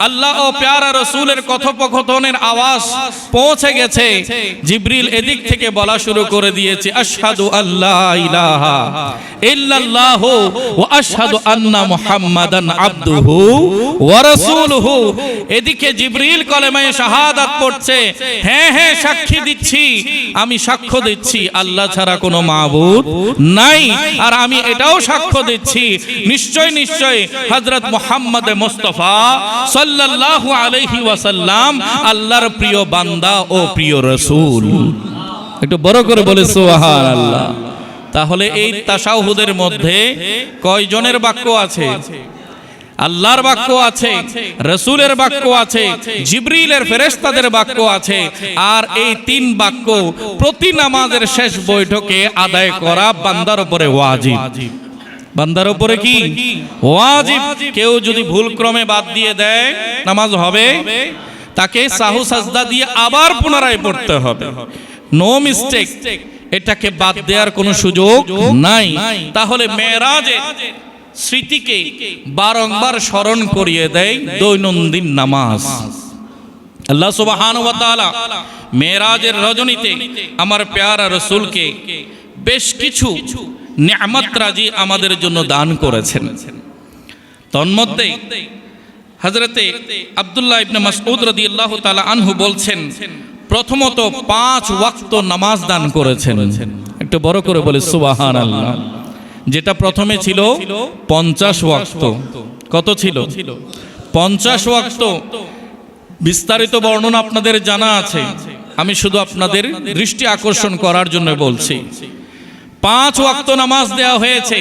আল্লাহ ও প্যারা রাসূলের কথোপকথনের আওয়াজ পৌঁছে গেছে। জিবরিল এদিক থেকে বলা শুরু করে দিয়েছে, আশহাদু আল্লা ইলাহা ইল্লাল্লাহু ওয়া আশহাদু আন্না মুহাম্মাদান আবদুহু ওয়া রাসূলুহু। এদিকে জিবরিল কলেমায়ে শাহাদাত পড়ছে, হ্যাঁ হ্যাঁ সাক্ষী দিচ্ছি, আমি সাক্ষ্য দিচ্ছি আল্লাহ ছাড়া কোনো মাবুদ নাই। আর আমি এটাও সাক্ষ্য দিচ্ছি নিশ্চয় নিশ্চয় হযরত মুহাম্মদ মুস্তাফা সাল্লাল্লাহু আলাইহি ওয়াসাল্লাম আল্লাহর প্রিয় বান্দা ও প্রিয় রাসূল। একটু বড় করে বলে সুবহানাল্লাহ। তাহলে এই তাশাহুদের মধ্যে কয়জনের বাক্য আছে? আল্লাহর বাক্য আছে, রাসূলের বাক্য আছে, জিবরিলের ফেরেশতাদের বাক্য আছে। আর এই তিন বাক্য প্রতি নামাজের শেষ বৈঠকে আদায় করা বান্দার উপরে ওয়াজিব। বান্দার উপরে কি ওয়াজিব। কেউ যদি ভুল ক্রমে বাদ দিয়ে দেয় নামাজ হবে, তাকে সাহু সাজদা দিয়ে আবার পুনরায় পড়তে হবে। নো মিস্টেক, এটাকে বাদ দেওয়ার কোনো সুযোগ নাই। তাহলে মেরাজের স্মৃতিকে বারংবার স্মরণ করিয়ে দেয় দৈনন্দিন নামাজ। আল্লাহ সুবহানাহু ওয়া তাআলা মেরাজের রজনীতে আমার প্যারা রাসূলকে বেশ কিছু নিয়ামত রাজি আমাদের জন্য দান করেছেন। তন্মধ্যে হযরতে আব্দুল্লাহ ইবনে মাসউদ রাদিয়াল্লাহু তাআলা আনহু বলছেন, প্রথমত 5 ওয়াক্ত নামাজ দান করেছেন। একটু বড় করে বলে সুবহানাল্লাহ। যেটা প্রথমে ছিল 50 ওয়াক্ত। কত ছিল? 50 ওয়াক্ত। বিস্তারিত বর্ণনা আপনাদের জানা আছে, আমি শুধু আপনাদের দৃষ্টি আকর্ষণ করার জন্য বলছি। 5 ওয়াক্ত নামাজ দেওয়া হয়েছে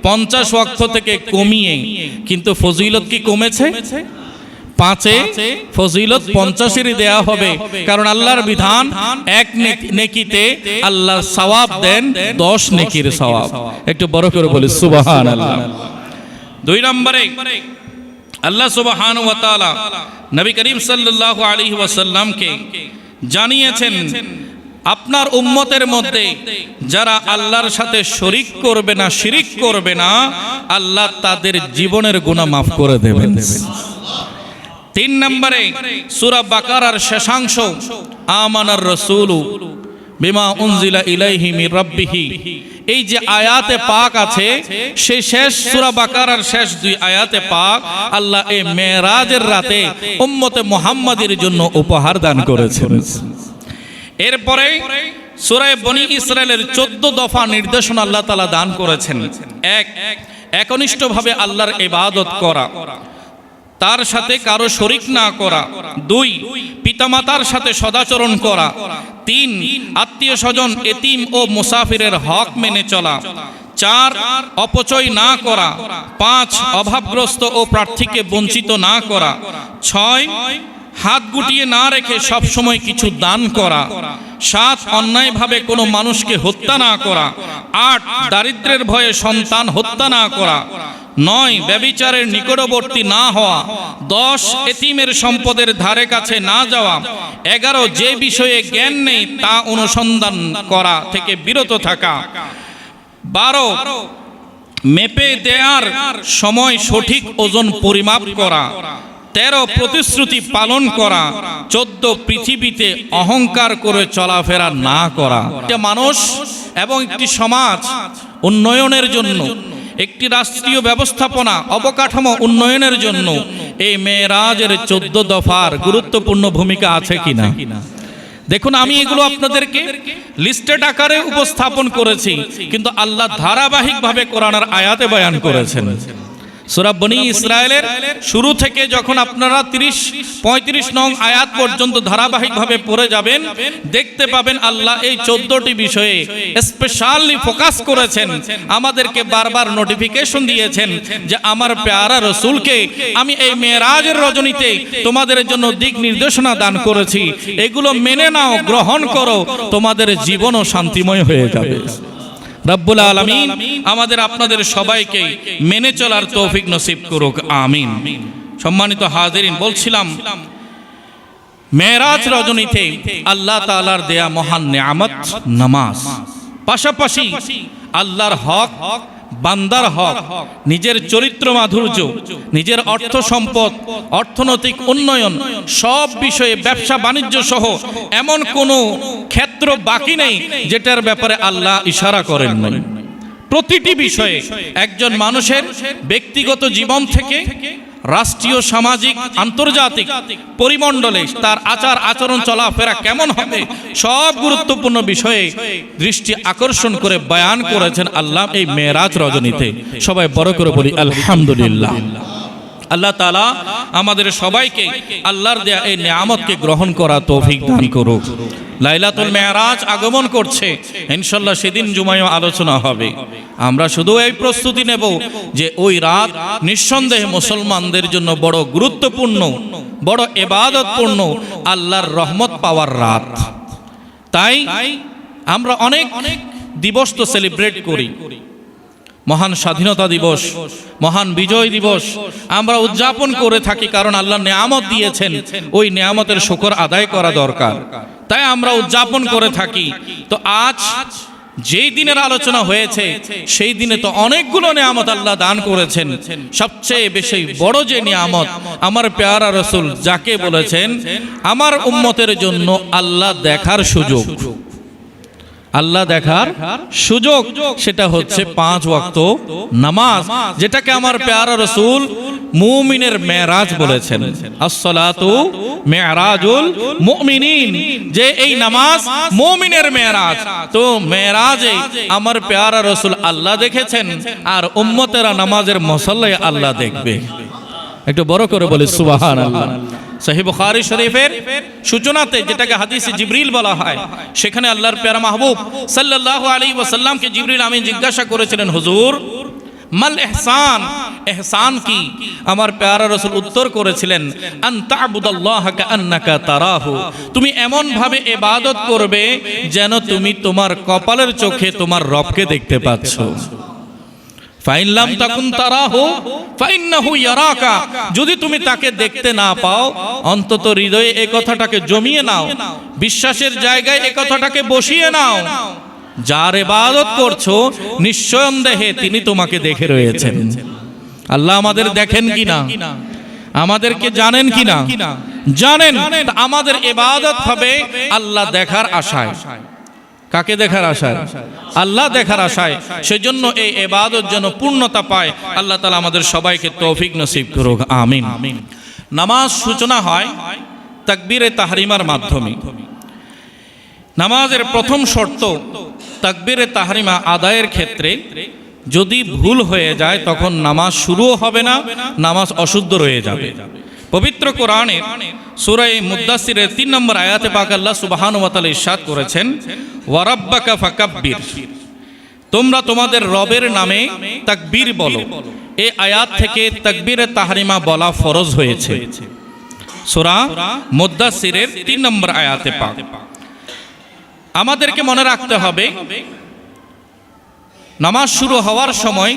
50 ওয়াক্ত থেকে কমিয়ে, কিন্তু ফজিলত কি কমেছে? 5-এ ফজিলত 50-এরই দেয়া হবে, কারণ আল্লাহর বিধান 1 নেকিতে আল্লাহ সওয়াব দেন 10 নেকির সওয়াব। একটু বড় করে বলি সুবহানাল্লাহ। 2 নম্বরে আল্লাহ সুবহানাহু ওয়া তাআলা নবী করিম সাল্লাল্লাহু আলাইহি ওয়াসাল্লামকে জানিয়েছেন, আপনার উম্মতের মধ্যে যারা আল্লাহর সাথে শরীক করবে না, শিরিক করবে না, আল্লাহ তাদের জীবনের গুনাহ মাফ করে দেবেন। 3 নম্বরে সূরা বাকারার শেষাংশ, আমানার রাসূলু বিমা উনজিলা ইলাইহি মির রাব্বিহি, এই যে আয়াতে পাক আছে, সেই শেষ সূরা বাকারার শেষ 2 আয়াতে পাক আল্লাহ এই মেরাজের রাতে উম্মতে মুহাম্মাদের জন্য উপহার দান করেছেন। এরপরে সূরা বনী ইসরাইলের 14 দফা নির্দেশনা আল্লাহ তাআলা দান করেছেন। এক, একনিষ্ঠভাবে আল্লাহর ইবাদত করা, তার সাথে কারো শরীক না করা। 2, পিতামাতার সাথে সদাচরণ করা। 3, আত্মীয় স্বজন, এতিম ও মুসাফিরের হক মেনে চলা। 4, অপচয় না করা। 5, অভাবগ্রস্ত ও প্রার্থীকে বঞ্চিত না করা। 6, হাত গুটিয়ে না রেখে সব সময় কিছু দান করা। 7, অন্যায়ভাবে কোনো মানুষকে হত্যা না করা। 8, দারিদ্র্যের ভয়ে সন্তান হত্যা না করা। 9, ব্যভিচারের নিকটবর্তী না হওয়া। 10, এতিমের সম্পদের ধারে কাছে না যাওয়া। 11, যে বিষয়ে জ্ঞান নেই তা অনুসন্ধান করা থেকে বিরত থাকা। 12, মেপে দেয়ার সময় সঠিক ওজন পরিমাপ করা। 13, প্রতিশ্রুতি পালন করা। 14, পৃথিবীতে অহংকার করে চলাফেরা না করা। একটা মানুষ এবং একটি সমাজ উন্নয়নের জন্য, একটি রাষ্ট্রীয় ব্যবস্থাপনা অবকাঠামো উন্নয়নের জন্য এই মেরাজের 14 দফার গুরুত্বপূর্ণ ভূমিকা আছে কিনা। দেখুন, আমি এগুলো আপনাদেরকে লিস্টেড আকারে উপস্থাপন করেছি, কিন্তু আল্লাহ ধারাবাহিকভাবে কোরআনের আয়াতে বয়ান করেছেন। সূরা বনী ইসরাইলের শুরু থেকে যখন আপনারা 30-35 নং আয়াত পর্যন্ত ধারাবাহিকভাবে পড়ে যাবেন, দেখতে পাবেন আল্লাহ এই 14টি বিষয়ে স্পেশালি ফোকাস করেছেন। আমাদেরকে বারবার নোটিফিকেশন দিয়েছেন যে আমার প্যারা রাসূলকে আমি এই মেরাজের রজনীতে তোমাদের জন্য দিক নির্দেশনা দান করেছি, এগুলো মেনে নাও, গ্রহণ করো, তোমাদের জীবনও শান্তিময় হয়ে যাবে। রব্বুল আলামিন আমাদের আপনাদের সবাইকে মেনে চলার তৌফিক নসিব করুক, আমিন। সম্মানিত হাজিরিন, বলছিলাম মেরাজ রজনীতে আল্লাহ তাআলার দেয়া মহান নিয়ামত নামাজ, পাশাপাশি আল্লাহর হক, বান্দার হক, নিজের চরিত্র মাধুর্য, নিজের অর্থ সম্পদ, অর্থনৈতিক উন্নয়ন, সব বিষয়ে, ব্যবসা বাণিজ্য সহ এমন কোনো ক্ষেত্র বাকি নেই যেটার ব্যাপারে আল্লাহ ইশারা করেন নাই। প্রতিটি বিষয়ে একজন মানুষের ব্যক্তিগত জীবন থেকে রাষ্ট্রীয়, সামাজিক, আন্তর্জাতিক পরিমণ্ডলে তার আচার আচরণ, চলাফেরা কেমন হবে, সব গুরুত্বপূর্ণ বিষয়ে দৃষ্টি আকর্ষণ করে বয়ান করেছেন আল্লাহ এই মেরাজ রজনীতে। সবাই বড় করে বলি আলহামদুলিল্লাহ। আল্লাহ তাআলা আমাদের সবাইকে আল্লাহর দেয়া এই নিয়ামতকে গ্রহণ করা তৌফিক দান করুক। লাইলাতুল মেরাজ আগমন করছে, ইনশাআল্লাহ সেদিন জুমায় আলোচনা হবে। আমরা শুধু এই প্রস্তুতি নেব যে ওই রাত নিঃসন্দেহে মুসলমানদের জন্য বড় গুরুত্বপূর্ণ, বড় ইবাদতপূর্ণ, আল্লাহর রহমত পাওয়ার রাত। তাই আমরা অনেক দিবস তো সেলিব্রেট করি, মহান স্বাধীনতা দিবস, মহান বিজয় দিবস আমরা উদযাপন করে থাকি, কারণ আল্লাহ নিয়ামত দিয়েছেন, ওই নিয়ামতের শুকর আদায় করা দরকার, তাই আমরা উদযাপন করে থাকি। তো আজ যেই দিনের আলোচনা হয়েছে, সেই দিনে তো অনেকগুলো নিয়ামত আল্লাহ দান করেছেন। সবচেয়ে বেশি বড় যে নিয়ামত, আমার প্যারা রাসূল যাকে বলেছেন আমার উম্মতের জন্য আল্লাহ দেখার সুযোগ, আল্লাহ দেখার সুযোগ, সেটা হচ্ছে 5 ওয়াক্ত নামাজ, যেটাকে আমার প্যারা রাসূল মুমিনের মেরাজ বলেছেন। আসসালাতু মেরাজুল মুমিনিন, যে এই নামাজ মুমিনের মেরাজ। তো মেরাজে আমার প্যারা রাসূল আল্লাহ দেখেছেন, আর উম্মতেরা নামাজের মুসল্লায় আল্লাহ দেখবে। একটু বড় করে বলি সুবহানাল্লাহ। সহিহ বুখারী শরীফের সূচনাতে, যেটাকে হাদিসে জিবরিল বলা হয়, সেখানে আল্লাহর প্যারা মাহবুব সাল্লাল্লাহু আলাইহি ওয়াসাল্লামকে জিবরিল আমিন জিজ্ঞাসা করেছিলেন, হুজুর মাল ইহসান, ইহসান কি? আমার প্যারা রাসূল উত্তর করেছিলেন, আন তা'বুদাল্লাহা কাআন্নাকা তারাহু, তুমি এমন ভাবে ইবাদত করবে যেন তুমি তোমার কপালের চোখে তোমার রবকে দেখতে পাচ্ছ। ফাইন লাম তাকুন তারাহু ফাইন্নাহু ইয়ারাকা, যদি তুমি তাকে দেখতে না পাও, অন্তত হৃদয়ে এই কথাটাকে জমিয়ে নাও, বিশ্বাসের জায়গায় এই কথাটাকে বসিয়ে নাও, যার ইবাদত করছো নিঃসন্দেহে তিনি তোমাকে দেখে রয়েছেন। আল্লাহ আমাদের দেখেন কিনা, আমাদেরকে জানেন কিনা? জানেন। আমাদের ইবাদত হবে আল্লাহ দেখার আশায়। কাকে দেখার আশায়? আল্লাহ দেখার আশায়। সেজন্য এই ইবাদত যেন পূর্ণতা পায়, আল্লাহ তাআলা আমাদের সবাইকে তৌফিক নসিব করুক, আমিন। নামাজ সূচনা হয় তাকবীরে তাহরিমার মাধ্যমে। নামাজের প্রথম শর্ত তাকবীরে তাহরিমা আদায়ের ক্ষেত্রে যদি ভুল হয়ে যায় তখন নামাজ শুরুও হবে না, নামাজ অশুদ্ধ রয়ে যাবে। পবিত্র কোরআনের সূরা মুদ্দাসসিরের 3 নম্বর আয়াতে পাক আল্লাহ সুবহানাহু ওয়া তাআলা ইরশাদ করেছেন, ওয়া রাব্বাকা ফাকাব্বির, তোমরা তোমাদের রবের নামে তাকবীর বলো। এই আয়াত থেকে তাকবীরে তাহরিমা বলা ফরজ হয়েছে, সূরা মুদ্দাসসিরের 3 নম্বর আয়াতে পাক। আমাদেরকে মনে রাখতে হবে নামাজ শুরু হওয়ার সময়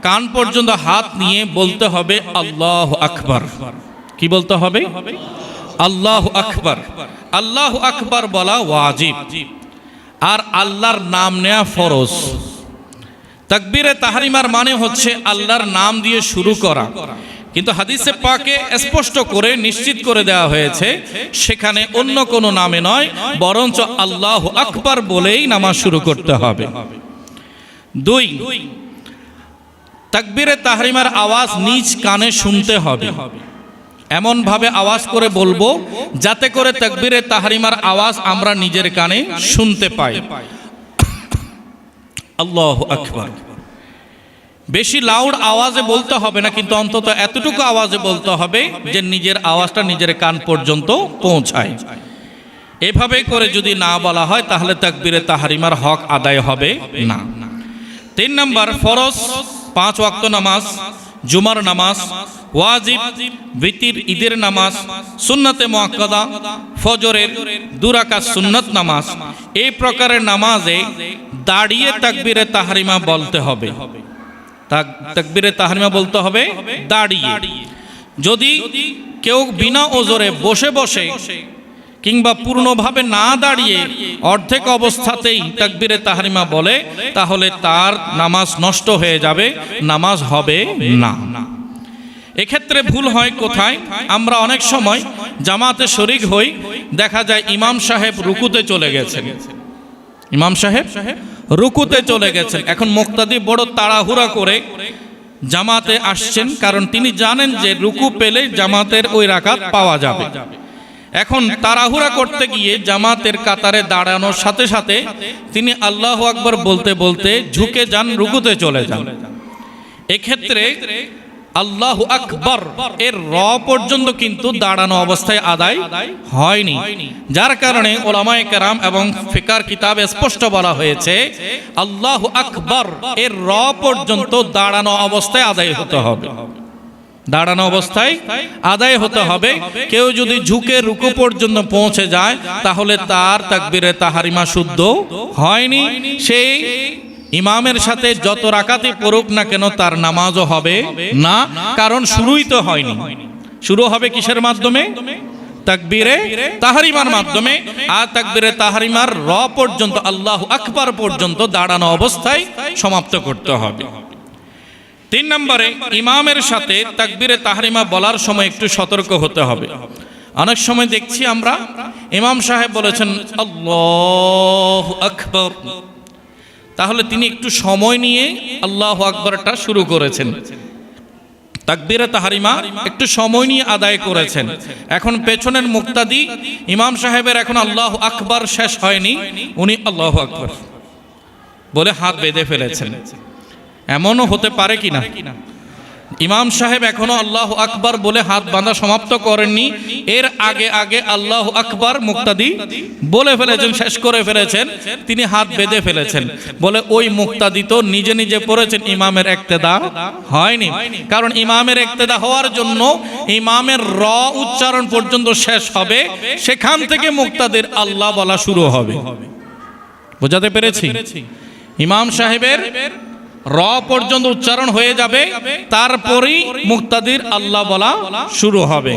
কান পর্যন্ত হাত নিয়ে বলতে হবে আল্লাহু আকবার। কি বলতে হবে? আল্লাহু আকবার। আল্লাহু আকবার বলা ওয়াজিব, আর আল্লাহর নাম নেওয়া ফরজ। তাকবীরে তাহরিমার মানে হচ্ছে আল্লাহর নাম দিয়ে শুরু করা, কিন্তু হাদিসে পাকে স্পষ্ট করে নিশ্চিত করে দেওয়া হয়েছে সেখানে অন্য কোনো নামে নয়, বরঞ্চ আল্লাহু আকবার বলেই নামাজ শুরু করতে হবে। 2, তাকবীরে তাহরিমার আওয়াজ নিজ কানে শুনতে হবে। এমন ভাবে আওয়াজ করে বলবো যাতে করে তাকবীরে তাহরিমার আওয়াজ আমরা নিজের কানে শুনতে পাই। আল্লাহু আকবার। বেশি লাউড আওয়াজে বলতে হবে না, কিন্তু অন্তত এতটুকু আওয়াজে বলতে হবে যে নিজের আওয়াজটা নিজের কান পর্যন্ত পৌঁছায়। এভাবে করে যদি না বলা হয় তাহলে তাকবীরে তাহরিমার হক আদায় হবে না। 3 নম্বর ফরজ 5 ওয়াক্ত নামাজ, জুমার নামাজ, ওয়াজিব, বিতির, ঈদের নামাজ, সুন্নতে মুআক্কাদা, ফজরের 2 রাকাত সুন্নত নামাজ, এই প্রকারের নামাজে দাঁড়িয়ে তাকবীরে তাহরিমা বলতে হবে। তাকবীরে তাহরিমা বলতে হবে দাঁড়িয়ে। যদি কেউ বিনা ওজরে বসে বসে কিংবা পূর্ণভাবে না দাঁড়িয়ে অর্ধেক অবস্থাতেই তাকবীরে তাহরিমা বলে তাহলে তার নামাজ নষ্ট হয়ে যাবে, নামাজ হবে না। এক্ষেত্রে ভুল হয় কোথায়? আমরা অনেক সময় জামাতে শরীক হই, দেখা যায় ইমাম সাহেব রুকুতে চলে গেছেন, ইমাম সাহেব রুকুতে চলে গেছেন। এখন মুক্তাদি বড় তাড়াহুড়া করে জামাতে আসছেন, কারণ তিনি জানেন যে রুকু পেলে জামাতের ওই রাকাত পাওয়া যাবে। এখন তাড়াহুড়া করতে গিয়ে জামাতের কাতারে দাঁড়ানোর সাথে সাথে তিনি আল্লাহু আকবার বলতে বলতে ঝুঁকে যান, রুকুতে চলে যান। এক্ষেত্রে আল্লাহু আকবার এর র পর্যন্ত কিন্তু দাঁড়ানো অবস্থায় আদায় হয়নি, যার কারণে উলামায়ে কেরাম এবং ফিকার কিতাবে স্পষ্ট বলা হয়েছে আল্লাহু আকবার এর র পর্যন্ত দাঁড়ানো অবস্থায় আদায় হতে হবে, দাঁড়ানো অবস্থায় আদায় হতে হবে। কেউ যদি ঝুঁকে রুকু পর্যন্ত পৌঁছে যায় তাহলে তার তাকবীরে তাহরিমা শুদ্ধ হয়নি। সেই ইমামের সাথে যত রাকাতই পড়ুক না কেন তার নামাজও হবে না, কারণ শুরুই তো হয়নি। শুরু হবে কিসের মাধ্যমে? তাকবীরে তাহরিমার মাধ্যমে। আর তাকবীরে তাহরিমার র পর্যন্ত আল্লাহু আকবার পর্যন্ত দাঁড়ানো অবস্থায় সমাপ্ত করতে হবে। 3 নম্বরে ইমামের সাথে তাকবীরে তাহরিমা বলার সময় একটু সতর্ক হতে হবে। অনেক সময় দেখছি আমরা ইমাম সাহেব বলেছেন আল্লাহু আকবার, তাহলে তিনি একটু সময় নিয়ে আল্লাহু আকবারটা শুরু করেছেন, তাকবীরে তাহরিমা একটু সময় নিয়ে আদায় করেছেন। এখন পেছনের মুক্তাদি ইমাম সাহেবের এখন আল্লাহু আকবার শেষ হয়নি, উনি আল্লাহু আকবার বলে হাত বেঁধে ফেলেছেন। এমনও হতে পারে কিনা ইমাম সাহেব এখনো আল্লাহু আকবার বলে হাত বাঁধা সমাপ্ত করেননি, এর আগে আগে আল্লাহু আকবার মুক্তাদি বলে ফেলেছেন, শেষ করে ফেলেছেন, তিনি হাত বেঁধে ফেলেছেন। বলে ওই মুক্তাদি তো নিজে নিজে পড়েছেন, ইমামের ইক্তেদা হয়নি। কারণ ইমামের ইক্তেদা হওয়ার জন্য ইমামের র উচ্চারণ পর্যন্ত শেষ হবে, সেখান থেকে মুক্তাদির আল্লাহ বলা শুরু হবে। বোঝাতে পেরেছি? ইমাম সাহেবের র পর্যন্ত উচ্চারণ হয়ে যাবে, তারপরেই মুক্তাদির আল্লাহ বলা শুরু হবে।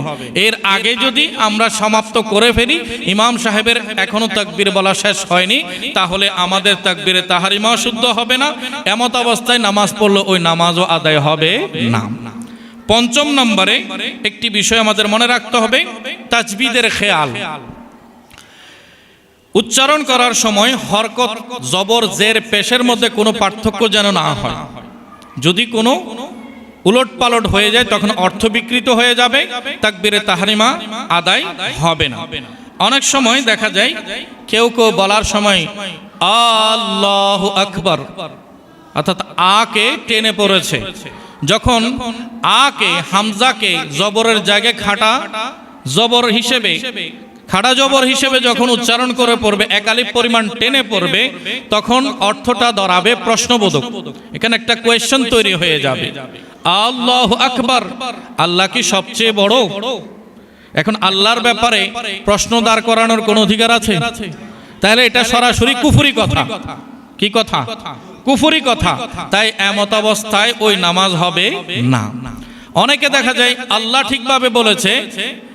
এর আগে যদি আমরা সমাপ্ত করে ফেলি, ইমাম সাহেবের এখনো তাকবীর বলা শেষ হয়নি, তাহলে আমাদের তাকবীরে তাহরিমা শুদ্ধ হবে না। এমত অবস্থায় নামাজ পড়লে ওই নামাজও আদায় হবে না। 5 নম্বরে একটি বিষয় আমাদের মনে রাখতে হবে, তাজবিদের খেয়াল। উচ্চারণ করার সময় হরকত, জবর, জের, পেশের মধ্যে কোনো পার্থক্য যেন না হয়। যদি কোনো উলট পালট হয়ে যায় তখন অর্থ বিকৃত হয়ে যাবে, তাকবীরে তাহরিমা আদায় হবে না। অনেক সময় দেখা যায় কেউ কেউ বলার সময় আল্লাহু আকবার, অর্থাৎ আকে টেনে পড়েছে। যখন আকে, হামজাকে জবরের জায়গায় খাটা জবর হিসেবে, খাড়া জবর হিসেবে যখন উচ্চারণ করে পড়বে, একালিফ পরিমাণ টেনে পড়বে, তখন অর্থটা দাঁড়াবে প্রশ্নবোধক। এখানে একটা কোয়েশ্চেন তৈরি হয়ে যাবে, আল্লাহু আকবার, আল্লাহ কি সবচেয়ে বড়? এখন আল্লাহর ব্যাপারে প্রশ্ন দাঁড় করানোর কোন অধিকার আছে? তাহলে এটা সরাসরি কুফরি কথা। কি কথা? কুফরি কথা। তাই এমত অবস্থায় ওই নামাজ হবে না। অনেকে দেখা যায় আল্লাহ ঠিকভাবে বলেছে,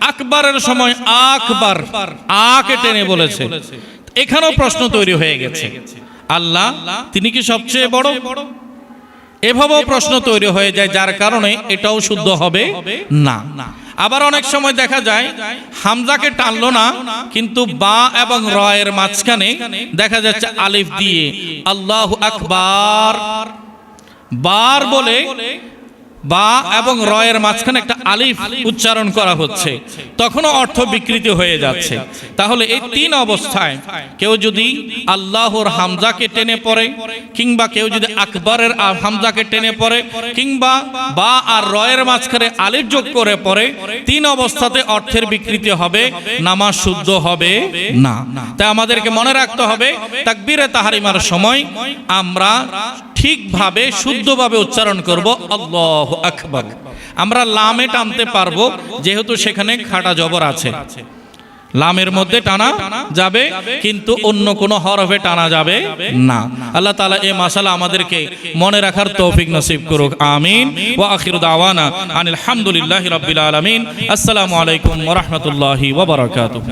আকবারের সময় আকবার, আকে টেনে বলেছে। এখানেও প্রশ্ন তৈরি হয়ে গেছে, আল্লাহ তিনি কি সবচেয়ে বড়? এভাবেও প্রশ্ন তৈরি হয়ে যায়, যার কারণে এটাও শুদ্ধ হবে না। আবার অনেক সময় দেখা যায় হামজাকে টানলো না, কিন্তু বা এবং র এর মাঝখানে দেখা যাচ্ছে আলিফ দিয়ে আল্লাহু আকবার, বার বলে বা এবং র এর মাঝখানে একটা আলিফ উচ্চারণ করা হচ্ছে, তখনও অর্থ বিকৃতি হয়ে যাচ্ছে। তাহলে এই তিন অবস্থায় কেউ যদি আল্লাহর হামজাকে টেনে পড়ে, কিংবা কেউ যদি আকবরের হামজাকে টেনে পড়ে, কিংবা বা আর র এর মাঝখানে আলিফ যোগ করে পড়ে, তিন অবস্থাতে অর্থের বিকৃতি হবে, নামাজ শুদ্ধ হবে না। তাই আমাদেরকে মনে রাখতে হবে, তাকবীরে তাহরিমার সময় আমরা ঠিকভাবে শুদ্ধভাবে উচ্চারণ করব আল্লাহু আকবার। আমরা লামে টানতে পারবো, যেহেতু সেখানে খাটা জবর আছে, লামের মধ্যে টানা যাবে, কিন্তু অন্য কোনো হরফে টানা যাবে না। আল্লাহ তাআলা এই মাসালা আমাদেরকে মনে রাখার তৌফিক নসিব করুক, আমিন। ওয়া আখিরু দাওয়ানা আনিল হামদুলিল্লাহি রাব্বিল আলামিন। আসসালামু আলাইকুম ওয়া রাহমাতুল্লাহি ওয়া বারাকাতুহু।